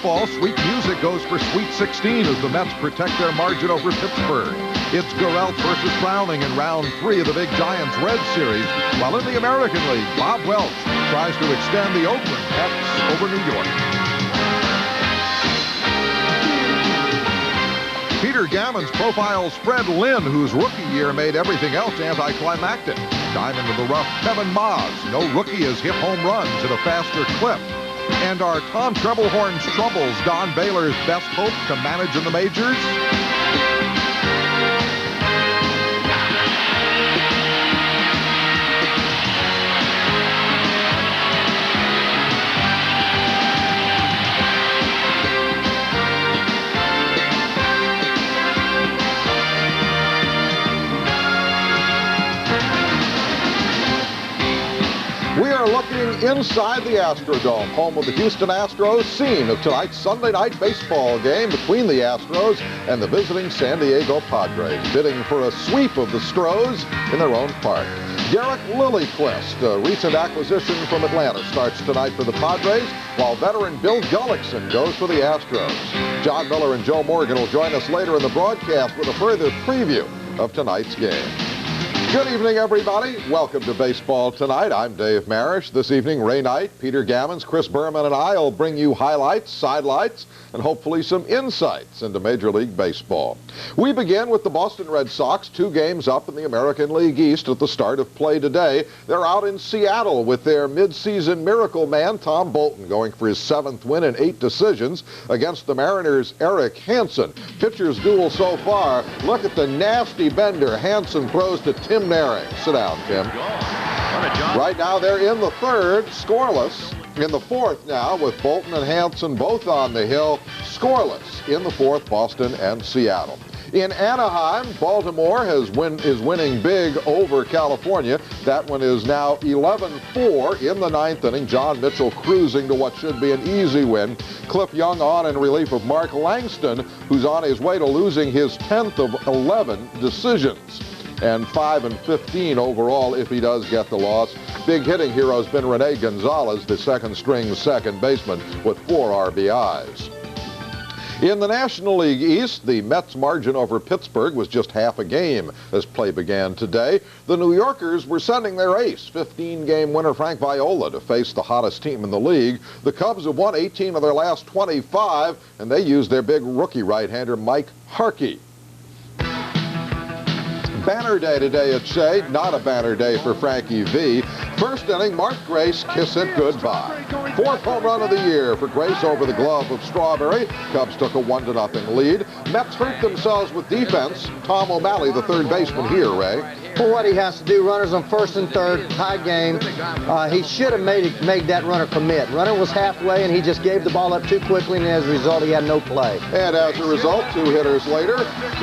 baseball, sweet music goes for Sweet 16 as the Mets protect their margin over Pittsburgh. It's Gurelt versus Browning in round 3 of the big Giants-Reds series, while in the American League, Bob Welch tries to extend the Oakland Pets over New York. Peter Gammons profiles Fred Lynn, whose rookie year made everything else anticlimactic. Diamond in the rough, Kevin Maas. No rookie has hit home runs at a faster clip. And are Tom Treblehorn's troubles Don Baylor's best hope to manage in the majors? We are looking inside the Astrodome, home of the Houston Astros, scene of tonight's Sunday night baseball game between the Astros and the visiting San Diego Padres, bidding for a sweep of the Stros in their own park. Derek Lilliquist, a recent acquisition from Atlanta, starts tonight for the Padres, while veteran Bill Gullickson goes for the Astros. John Miller and Joe Morgan will join us later in the broadcast with a further preview of tonight's game. Good evening, everybody. Welcome to Baseball Tonight. I'm Dave Marish. This evening, Ray Knight, Peter Gammons, Chris Berman, and I will bring you highlights, sidelights, and hopefully some insights into Major League Baseball. We begin with the Boston Red Sox, 2 games up in the American League East at the start of play today. They're out in Seattle with their midseason miracle man, Tom Bolton, going for his 7th win in 8 decisions against the Mariners' Eric Hansen. Pitchers duel so far. Look at the nasty bender Hansen throws to Tim Naring. Sit down, Tim. Right now they're in the 3rd, scoreless. In the 4th now, with Bolton and Hansen both on the hill, scoreless in the 4th, Boston and Seattle. In Anaheim, Baltimore is winning big over California. That one is now 11-4 in the 9th inning. John Mitchell cruising to what should be an easy win. Cliff Young on in relief of Mark Langston, who's on his way to losing his 10th of 11 decisions. And 5-15 overall if he does get the loss. Big hitting hero has been Rene Gonzalez, the second-string second baseman, with 4 RBIs. In the National League East, the Mets' margin over Pittsburgh was just half a game as play began today. The New Yorkers were sending their ace, 15-game winner Frank Viola, to face the hottest team in the league. The Cubs have won 18 of their last 25, and they used their big rookie right-hander Mike Harkey. Banner day today at Shea. Not a banner day for Frankie V. First inning, Mark Grace, kiss it goodbye. 4th home run of the year for Grace over the glove of Strawberry. Cubs took a 1-0 lead. Mets hurt themselves with defense. Tom O'Malley, the third baseman here, Ray. For what he has to do, runners on 1st and 3rd, tie game. He should have made that runner commit. Runner was halfway, and he just gave the ball up too quickly, and as a result, he had no play. And as a result, 2 hitters later,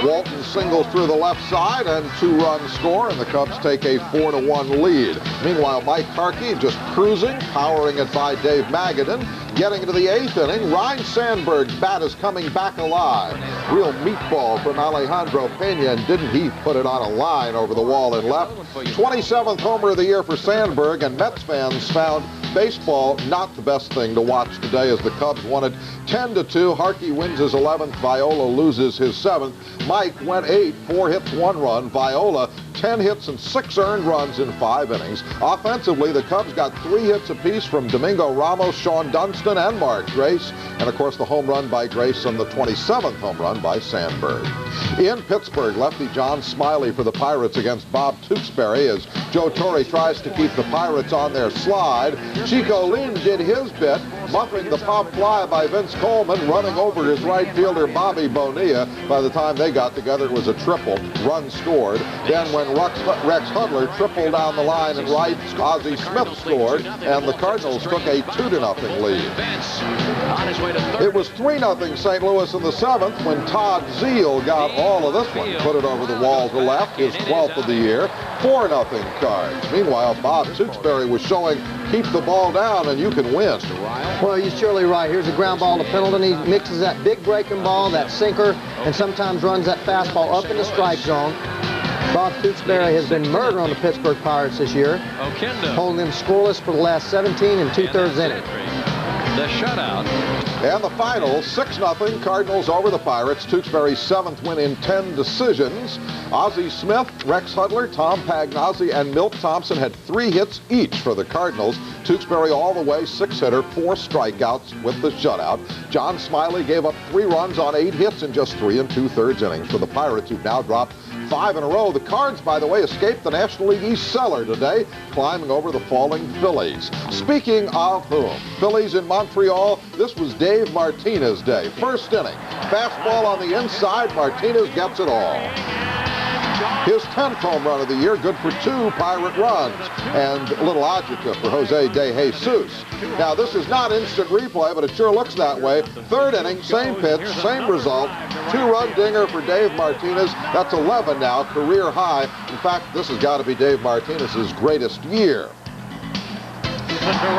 Walton singles through the left side, and 2-run score, and the Cubs take a 4-1 lead. Meanwhile, Mike Harkey just cruising, powering it by Dave Magadan. Getting into the 8th inning, Ryne Sandberg's bat is coming back alive. Real meatball from Alejandro Pena, and didn't he put it on a line over the wall and left. 27th homer of the year for Sandberg, and Mets fans found baseball not the best thing to watch today as the Cubs won it 10-2. Harkey wins his 11th. Viola loses his 7th. Mike went 8, 4 hits, 1 run. Viola 10 hits and 6 earned runs in 5 innings. Offensively, the Cubs got 3 hits apiece from Domingo Ramos, Sean Dunston, and Mark Grace. And, of course, the home run by Grace and the 27th home run by Sandberg. In Pittsburgh, lefty John Smiley for the Pirates against Bob Tewksbury as Joe Torre tries to keep the Pirates on their slide. Chico Lin did his bit, muffing the pop fly by Vince Coleman, running over his right fielder Bobby Bonilla. By the time they got together, it was a triple. Run scored. Then when Rex Hudler tripled down the line and right, Ozzie Smith scored, and the Cardinals took a 2-0 lead. It was 3-0 St. Louis in the 7th when Todd Zeile got all of this one. Put it over the wall to left, his 12th of the year. 4-0 Cards. Meanwhile, Bob Tewksbury was showing keep the ball down and you can win. Well, he's surely right. Here's a ground ball to Pendleton. He mixes that big breaking ball, that sinker, and sometimes runs that fastball up in the strike zone. Bob Tewksbury has been murder on the Pittsburgh Pirates this year, holding them scoreless for the last 17 and 2/3 innings. The shutout And the final, 6-0, Cardinals over the Pirates. Tewksbury's 7th win in 10 decisions. Ozzie Smith, Rex Hudler, Tom Pagnozzi, and Milt Thompson had 3 hits each for the Cardinals. Tewksbury all the way, 6-hitter, 4 strikeouts with the shutout. John Smiley gave up 3 runs on 8 hits in just 3 2/3 innings for the Pirates, who've now dropped 5 in a row. The Cards, by the way, escaped the National League East cellar today, climbing over the falling Phillies. Speaking of whom, Phillies in Montreal, this was Dave Martinez day. First inning, fastball on the inside, Martinez gets it all. His 10th home run of the year, good for 2 Pirate runs, and a little adjective for Jose De Jesus. Now, this is not instant replay, but it sure looks that way. 3rd inning, same pitch, same result. 2-run dinger for Dave Martinez. That's 11 now, career high. In fact, this has got to be Dave Martinez's greatest year.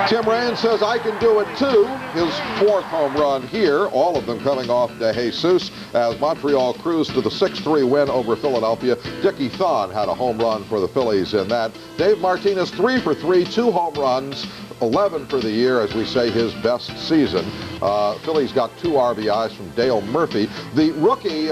Tim Raines says, I can do it too. His 4th home run here, all of them coming off De Jesus, as Montreal cruised to the 6-3 win over Philadelphia. Dickie Thon had a home run for the Phillies in that. Dave Martinez, 3 for 3, 2 home runs, 11 for the year, as we say, his best season. Phillies got 2 RBIs from Dale Murphy. The rookie,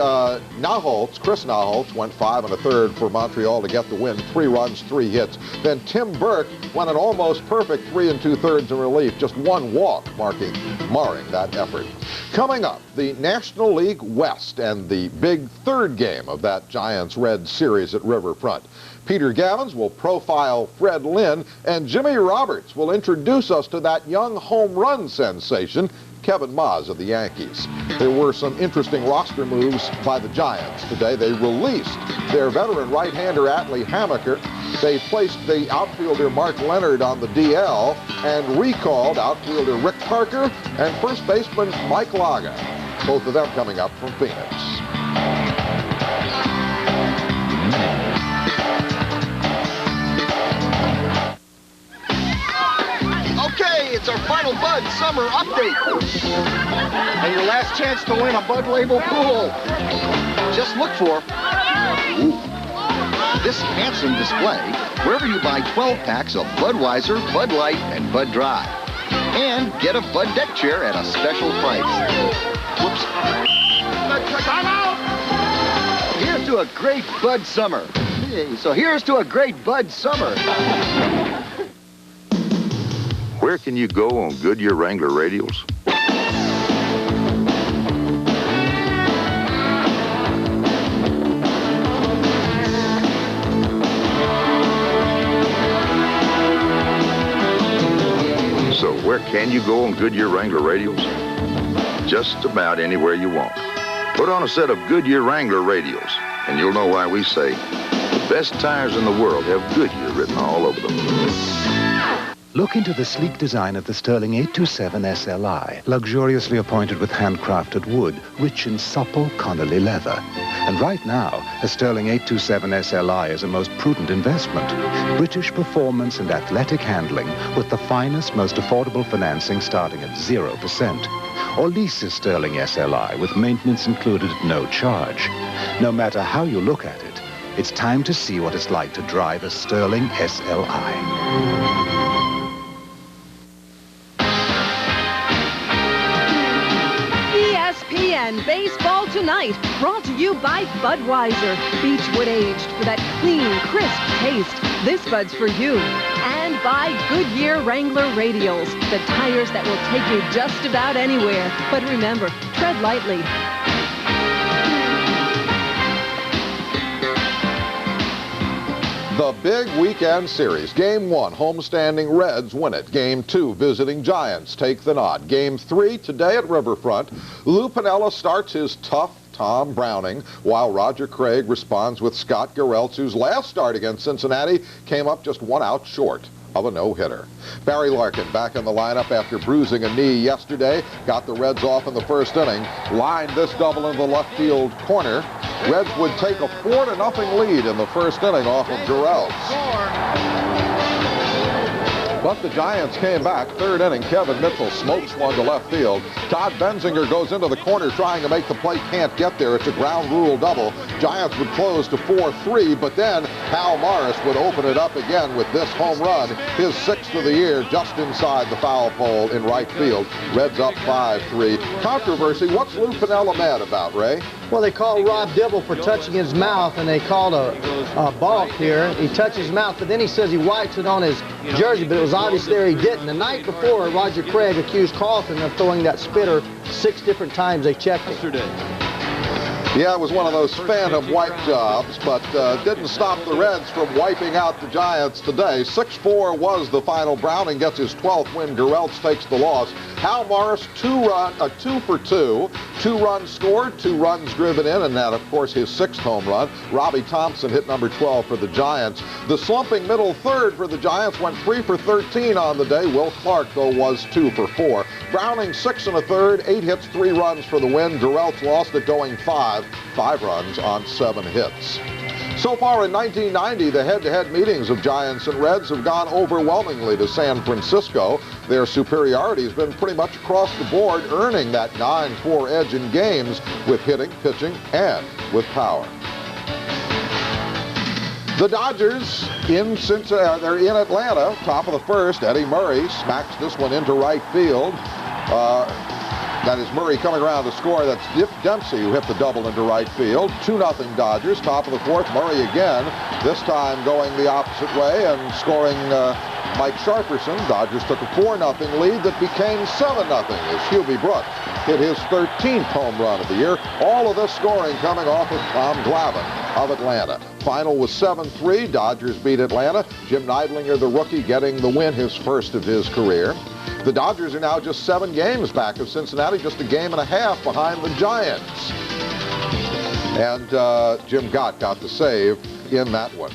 Chris Naholtz, went 5 1/3 for Montreal to get the win. 3 runs, 3 hits. Then Tim Burke went an almost perfect 3 2/3 in relief. Just 1 walk marring that effort. Coming up, the National League West and the big 3rd game of that Giants-Reds series at Riverfront. Peter Gavins will profile Fred Lynn, and Jimmy Roberts will introduce us to that young home run sensation, Kevin Maas of the Yankees. There were some interesting roster moves by the Giants today. They released their veteran right-hander Atlee Hammaker. They placed the outfielder Mark Leonard on the DL and recalled outfielder Rick Parker and first baseman Mike Laga. Both of them coming up from Phoenix. It's our final Bud Summer Update. And your last chance to win a Bud Label pool. Just look for this handsome display wherever you buy 12 packs of Budweiser, Bud Light, and Bud Dry. And get a Bud deck chair at a special price. Whoops. I'm out! Here's to a great Bud Summer. So here's to a great Bud Summer. Where can you go on Goodyear Wrangler radials? So where can you go on Goodyear Wrangler radials? Just about anywhere you want. Put on a set of Goodyear Wrangler radials, and you'll know why we say the best tires in the world have Goodyear written all over them. Look into the sleek design of the Sterling 827 SLI, luxuriously appointed with handcrafted wood, rich in supple Connolly leather. And right now, a Sterling 827 SLI is a most prudent investment. British performance and athletic handling with the finest, most affordable financing starting at 0%. Or lease a Sterling SLI with maintenance included at no charge. No matter how you look at it, it's time to see what it's like to drive a Sterling SLI. ESPN Baseball Tonight, brought to you by Budweiser. Beechwood aged for that clean, crisp taste. This Bud's for you. And by Goodyear Wrangler Radials, the tires that will take you just about anywhere. But remember, tread lightly. The big weekend series. Game 1, homestanding Reds win it. Game 2, visiting Giants take the nod. Game 3, today at Riverfront. Lou Piniella starts his tough Tom Browning, while Roger Craig responds with Scott Garrelts, whose last start against Cincinnati came up just 1 out short of a no-hitter. Barry Larkin back in the lineup after bruising a knee yesterday. Got the Reds off in the first inning. Lined this double in the left field corner. Reds would take a 4-0 lead in the first inning off of Garrelts. But the Giants came back. Third inning, Kevin Mitchell smokes one to left field. Todd Benzinger goes into the corner trying to make the play, can't get there. It's a ground rule double. Giants would close to 4-3, but then Hal Morris would open it up again with this home run, his 6th of the year, just inside the foul pole in right field. Reds up 5-3. Controversy, what's Lou Piniella mad about, Ray? Well, they called Rob Dibble for touching his mouth, and they called a balk here. He touched his mouth, but then he says he wipes it on his jersey, but it was obvious there he didn't. The night before, Roger Craig accused Carlton of throwing that spitter 6 different times. They checked it. Yeah, it was one of those phantom wipe jobs, but didn't stop the Reds from wiping out the Giants today. 6-4 was the final. Browning gets his 12th win. Gureltz takes the loss. Hal Morris, 2 for 2. 2 runs scored, 2 runs driven in, and that, of course, his 6th home run. Robbie Thompson hit number 12 for the Giants. The slumping middle third for the Giants went 3 for 13 on the day. Will Clark, though, was 2 for 4. Browning, 6 1/3, 8 hits, 3 runs for the win. Gureltz lost it going 5 runs on 7 hits. So far in 1990, the head-to-head meetings of Giants and Reds have gone overwhelmingly to San Francisco. Their superiority has been pretty much across the board, earning that 9-4 edge in games with hitting, pitching, and with power. The Dodgers they're in Atlanta, top of the first. Eddie Murray smacks this one into right field. That is Murray coming around to score. That's Dick Dempsey who hit the double into right field. 2-0 Dodgers. Top of the fourth, Murray again. This time going the opposite way and scoring Mike Sharperson. Dodgers took a 4-0 lead that became 7-0 as Hubie Brooks hit his 13th home run of the year. All of this scoring coming off of Tom Glavine of Atlanta. Final was 7-3. Dodgers beat Atlanta. Jim Neidlinger, the rookie, getting the win, his first of his career. The Dodgers are now just 7 games back of Cincinnati, just a game and a half behind the Giants. And Jim Gott got the save in that one.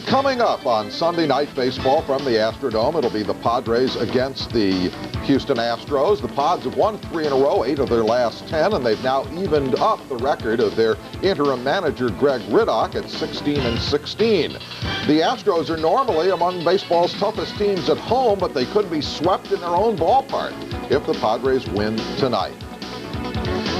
Coming up on Sunday Night Baseball from the Astrodome, it'll be the Padres against the Houston Astros. The Pods have won 3 in a row, 8 of their last 10, and they've now evened up the record of their interim manager, Greg Riddock, at 16-16. The Astros are normally among baseball's toughest teams at home, but they could be swept in their own ballpark if the Padres win tonight.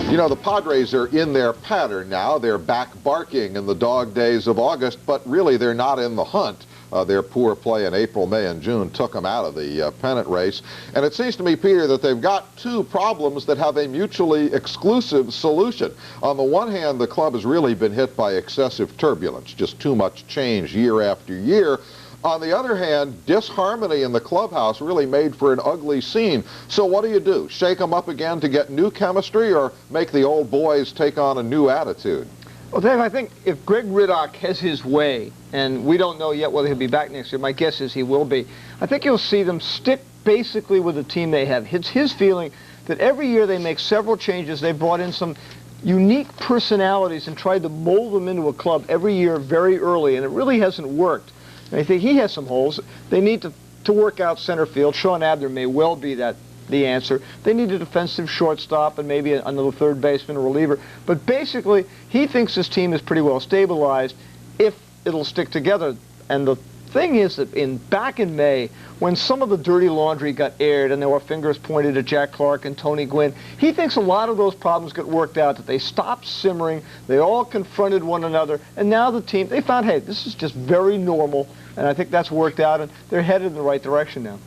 You know, the Padres are in their pattern now. They're back barking in the dog days of August, but really they're not in the hunt. Their poor play in April, May, and June took them out of the pennant race. And it seems to me, Peter, that they've got 2 problems that have a mutually exclusive solution. On the one hand, the club has really been hit by excessive turbulence, just too much change year after year. On the other hand, disharmony in the clubhouse really made for an ugly scene. So what do? Shake them up again to get new chemistry, or make the old boys take on a new attitude? Well, Dave, I think if Greg Riddock has his way, and we don't know yet whether he'll be back next year, my guess is he will be, I think you'll see them stick basically with the team they have. It's his feeling that every year they make several changes. They've brought in some unique personalities and tried to mold them into a club every year very early, and it really hasn't worked. And I think he has some holes. They need to work out center field. Sean Abner may well be the answer. They need a defensive shortstop and maybe another third baseman or reliever. But basically, he thinks this team is pretty well stabilized if it'll stick together. And the thing is that back in May, when some of the dirty laundry got aired and there were fingers pointed at Jack Clark and Tony Gwynn, he thinks a lot of those problems got worked out, that they stopped simmering, they all confronted one another, and now the team, they found, hey, this is just very normal, and I think that's worked out, and they're headed in the right direction now.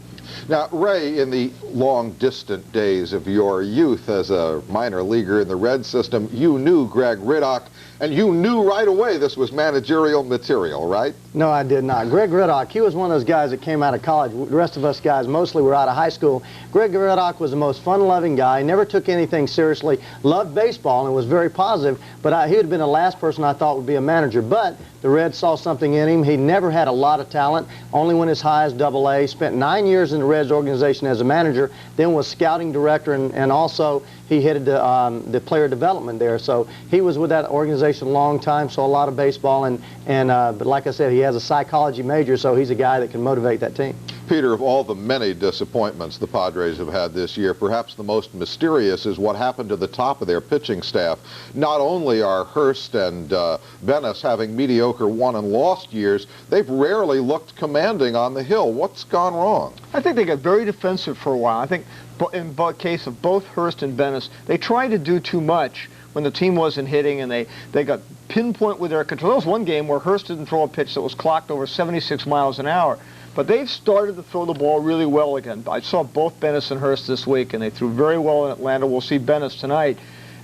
Now, Ray, in the long, distant days of your youth as a minor leaguer in the Red system, you knew Greg Riddock, and you knew right away this was managerial material, right? No, I did not. Greg Riddock, he was one of those guys that came out of college. The rest of us guys mostly were out of high school. Greg Riddock was the most fun-loving guy, never took anything seriously, loved baseball, and was very positive, but he would have been the last person I thought would be a manager. But the Reds saw something in him. He never had a lot of talent, only went as high as AA, spent 9 years in the Reds organization as a manager, then was scouting director, and also he headed the player development there. So he was with that organization a long time, saw a lot of baseball, but like I said, he has a psychology major, so he's a guy that can motivate that team. Peter, of all the many disappointments the Padres have had this year, perhaps the most mysterious is what happened to the top of their pitching staff. Not only are Hurst and Bennis having mediocre won and lost years, they've rarely looked commanding on the hill. What's gone wrong? I think they got very defensive for a while. I think in the case of both Hurst and Bennis, they tried to do too much when the team wasn't hitting, and they got pinpoint with their control. There was one game where Hurst didn't throw a pitch that was clocked over 76 miles an hour. But they've started to throw the ball really well again. I saw both Bennis and Hurst this week, and they threw very well in Atlanta. We'll see Bennis tonight.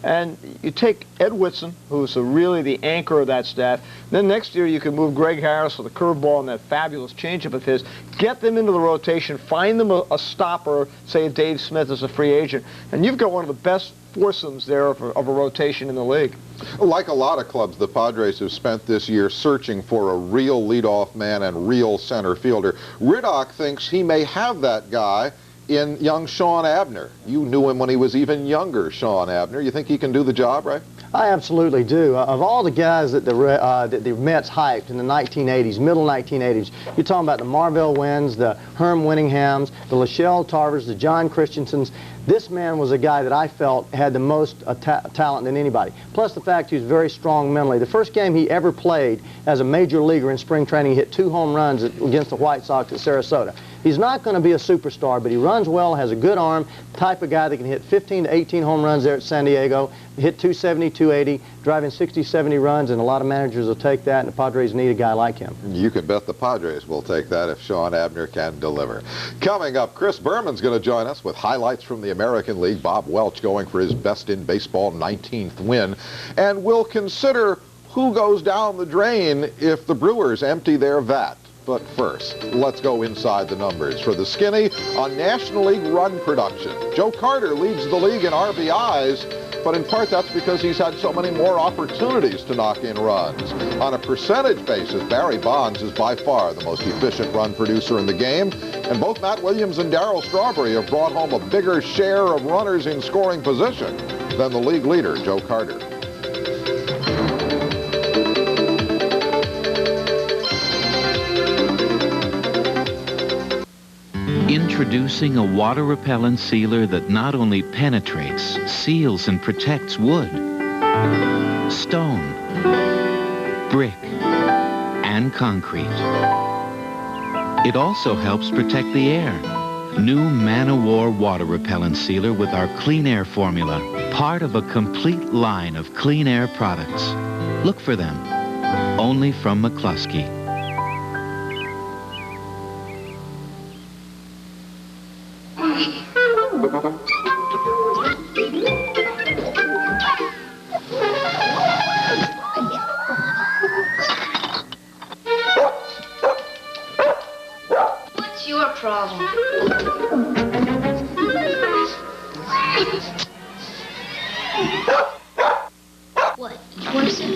And you take Ed Whitson, who's really the anchor of that staff. Then next year you can move Greg Harris with a curveball and that fabulous changeup of his. Get them into the rotation. Find them a stopper, say Dave Smith as a free agent. And you've got one of the best foursomes there of a rotation in the league. Like a lot of clubs, the Padres have spent this year searching for a real leadoff man and real center fielder. Riddock thinks he may have that guy in young Sean Abner. You knew him when he was even younger, Sean Abner. You think he can do the job, right? I absolutely do. Of all the guys that the Mets hyped in the 1980s, middle 1980s, you're talking about the Marvell Winns, the Herm Winninghams, the Lachelle Tarvers, the John Christensens. This man was a guy that I felt had the most talent than anybody. Plus the fact he was very strong mentally. The first game he ever played as a major leaguer in spring training, he hit 2 home runs against the White Sox at Sarasota. He's not going to be a superstar, but he runs well, has a good arm, type of guy that can hit 15 to 18 home runs there at San Diego, hit 270, 280, driving 60, 70 runs, and a lot of managers will take that, and the Padres need a guy like him. You can bet the Padres will take that if Sean Abner can deliver. Coming up, Chris Berman's going to join us with highlights from the American League. Bob Welch going for his best in baseball 19th win. And we'll consider who goes down the drain if the Brewers empty their vat. But first, let's go inside the numbers for the Skinny on National League run production. Joe Carter leads the league in RBIs, but in part that's because he's had so many more opportunities to knock in runs. On a percentage basis, Barry Bonds is by far the most efficient run producer in the game, and both Matt Williams and Darryl Strawberry have brought home a bigger share of runners in scoring position than the league leader, Joe Carter. Introducing a water-repellent sealer that not only penetrates, seals, and protects wood, stone, brick, and concrete. It also helps protect the air. New Man-O-War water-repellent sealer with our Clean Air formula, part of a complete line of clean air products. Look for them, only from McCluskey. What's your problem? What? What is it?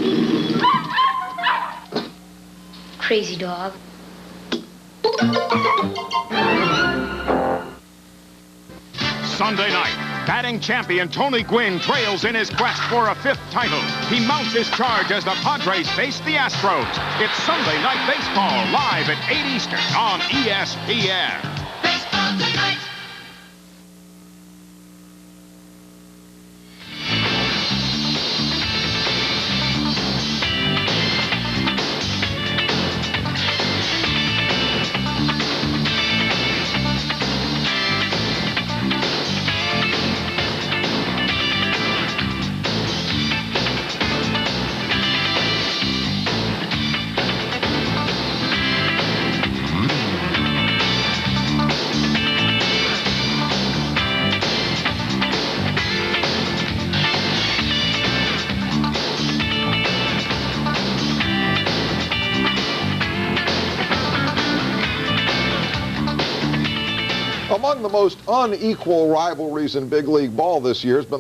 Crazy dog. Sunday night, batting champion Tony Gwynn trails in his quest for a 5th title. He mounts his charge as the Padres face the Astros. It's Sunday Night Baseball, live at 8 Eastern on ESPN. Baseball Tonight. Among the most unequal rivalries in big league ball this year has been